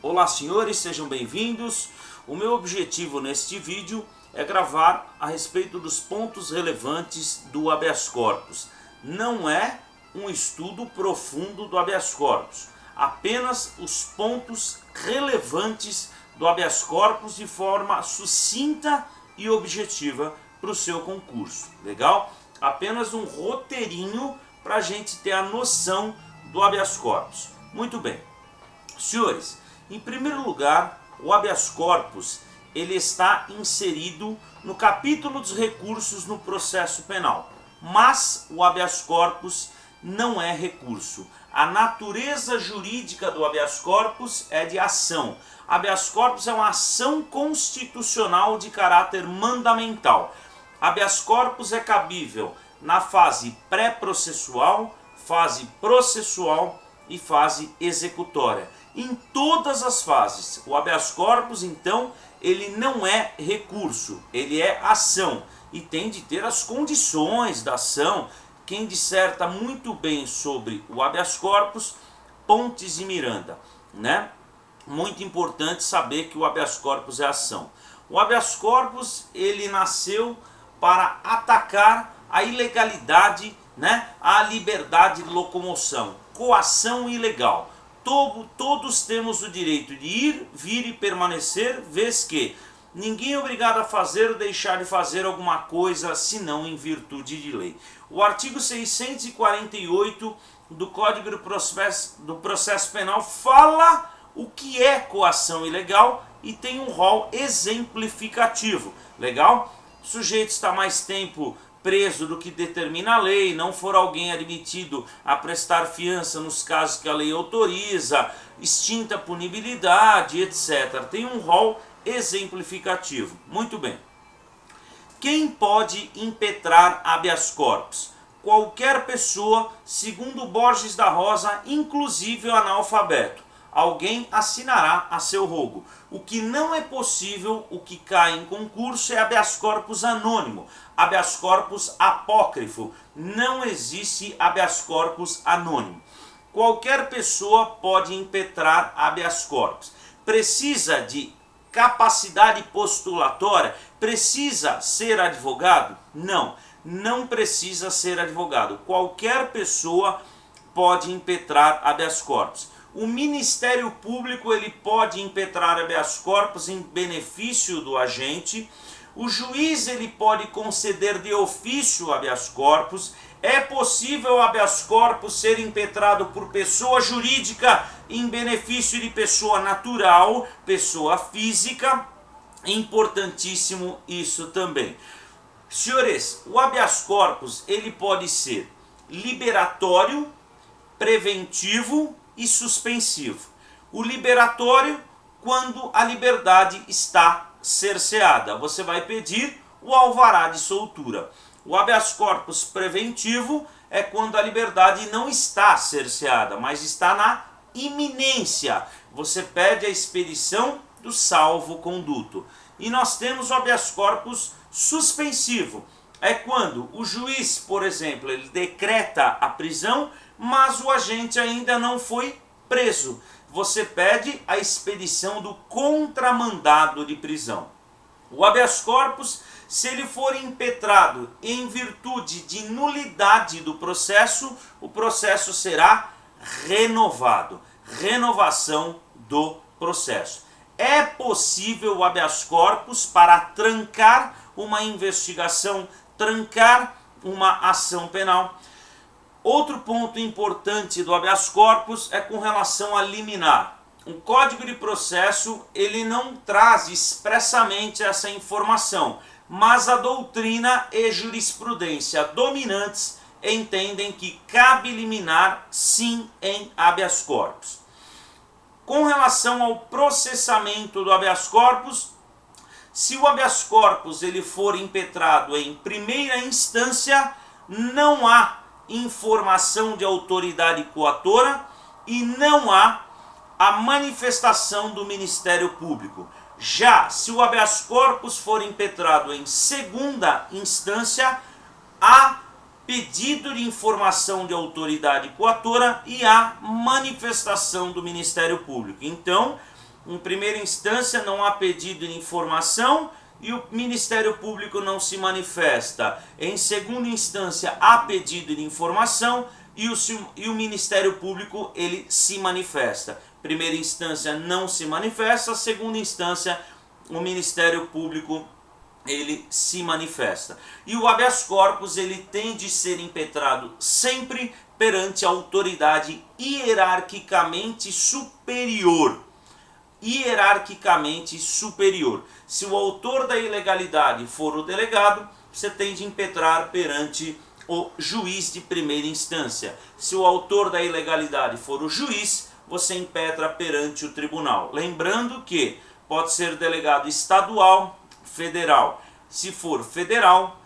Olá senhores, sejam bem-vindos. O meu objetivo neste vídeo é gravar a respeito dos pontos relevantes do habeas corpus. Não é um estudo profundo do habeas corpus, apenas os pontos relevantes do habeas corpus de forma sucinta e objetiva para o seu concurso. Legal? Apenas um roteirinho para a gente ter a noção do habeas corpus. Muito bem. Senhores, em primeiro lugar, o habeas corpus ele está inserido no capítulo dos recursos no processo penal. Mas o habeas corpus não é recurso. A natureza jurídica do habeas corpus é de ação. Habeas corpus é uma ação constitucional de caráter mandamental. Habeas corpus é cabível na fase pré-processual, fase processual e fase executória. Em todas as fases, o habeas corpus, então, ele não é recurso, ele é ação e tem de ter as condições da ação. Quem disserta muito bem sobre o habeas corpus, Pontes e Miranda, né? Muito importante saber que o habeas corpus é ação. O habeas corpus, ele nasceu para atacar a ilegalidade, né? A liberdade de locomoção, coação ilegal. Todos temos o direito de ir, vir e permanecer, vez que ninguém é obrigado a fazer ou deixar de fazer alguma coisa, senão em virtude de lei. O artigo 648 do Código do Processo Penal fala o que é coação ilegal e tem um rol exemplificativo. Legal? O sujeito está mais tempo preso do que determina a lei, não for alguém admitido a prestar fiança nos casos que a lei autoriza, extinta a punibilidade, etc. Tem um rol exemplificativo. Muito bem. Quem pode impetrar habeas corpus? Qualquer pessoa, segundo Borges da Rosa, inclusive o analfabeto. Alguém assinará a seu rogo. O que não é possível, o que cai em concurso, é habeas corpus anônimo, habeas corpus apócrifo. Não existe habeas corpus anônimo. Qualquer pessoa pode impetrar habeas corpus. Precisa de capacidade postulatória? Precisa ser advogado? Não, não precisa ser advogado. Qualquer pessoa pode impetrar habeas corpus. O Ministério Público ele pode impetrar habeas corpus em benefício do agente. O juiz ele pode conceder de ofício habeas corpus. É possível habeas corpus ser impetrado por pessoa jurídica em benefício de pessoa natural, pessoa física. Importantíssimo isso também. Senhores, o habeas corpus ele pode ser liberatório, preventivo e suspensivo. O liberatório, quando a liberdade está cerceada, você vai pedir o alvará de soltura. O habeas corpus preventivo é quando a liberdade não está cerceada, mas está na iminência. Você pede a expedição do salvo-conduto. E nós temos o habeas corpus suspensivo. É quando o juiz, por exemplo, ele decreta a prisão, mas o agente ainda não foi preso. Você pede a expedição do contramandado de prisão. O habeas corpus, se ele for impetrado em virtude de nulidade do processo, o processo será renovado. Renovação do processo. É possível o habeas corpus para trancar uma investigação, trancar uma ação penal. Outro ponto importante do habeas corpus é com relação a liminar. O Código de Processo ele não traz expressamente essa informação, mas a doutrina e jurisprudência dominantes entendem que cabe liminar sim em habeas corpus. Com relação ao processamento do habeas corpus, se o habeas corpus ele for impetrado em primeira instância, não há informação de autoridade coatora e não há a manifestação do Ministério Público. Já se o habeas corpus for impetrado em segunda instância, há pedido de informação de autoridade coatora e há manifestação do Ministério Público. Então, Em primeira instância não há pedido de informação e o Ministério Público não se manifesta. Em segunda instância há pedido de informação e o Ministério Público ele se manifesta. Primeira instância não se manifesta, segunda instância o Ministério Público ele se manifesta. E o habeas corpus ele tem de ser impetrado sempre perante a autoridade hierarquicamente superior. Hierarquicamente superior. Se o autor da ilegalidade for o delegado, você tem de impetrar perante o juiz de primeira instância. Se o autor da ilegalidade for o juiz, você impetra perante o tribunal. Lembrando que pode ser delegado estadual, federal. Se for federal,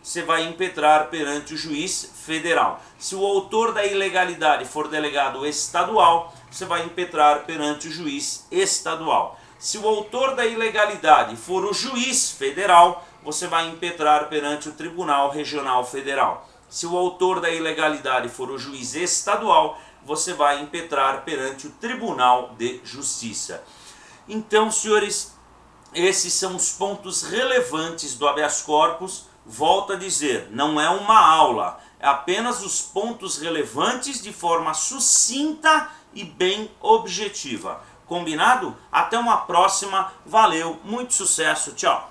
você vai impetrar perante o juiz federal. Se o autor da ilegalidade for delegado estadual, você vai impetrar perante o juiz estadual. Se o autor da ilegalidade for o juiz federal, você vai impetrar perante o Tribunal Regional Federal. Se o autor da ilegalidade for o juiz estadual, você vai impetrar perante o Tribunal de Justiça. Então, senhores, esses são os pontos relevantes do habeas corpus. Volto a dizer, não é uma aula, é apenas os pontos relevantes de forma sucinta e bem objetiva. Combinado? Até uma próxima, valeu, muito sucesso, tchau!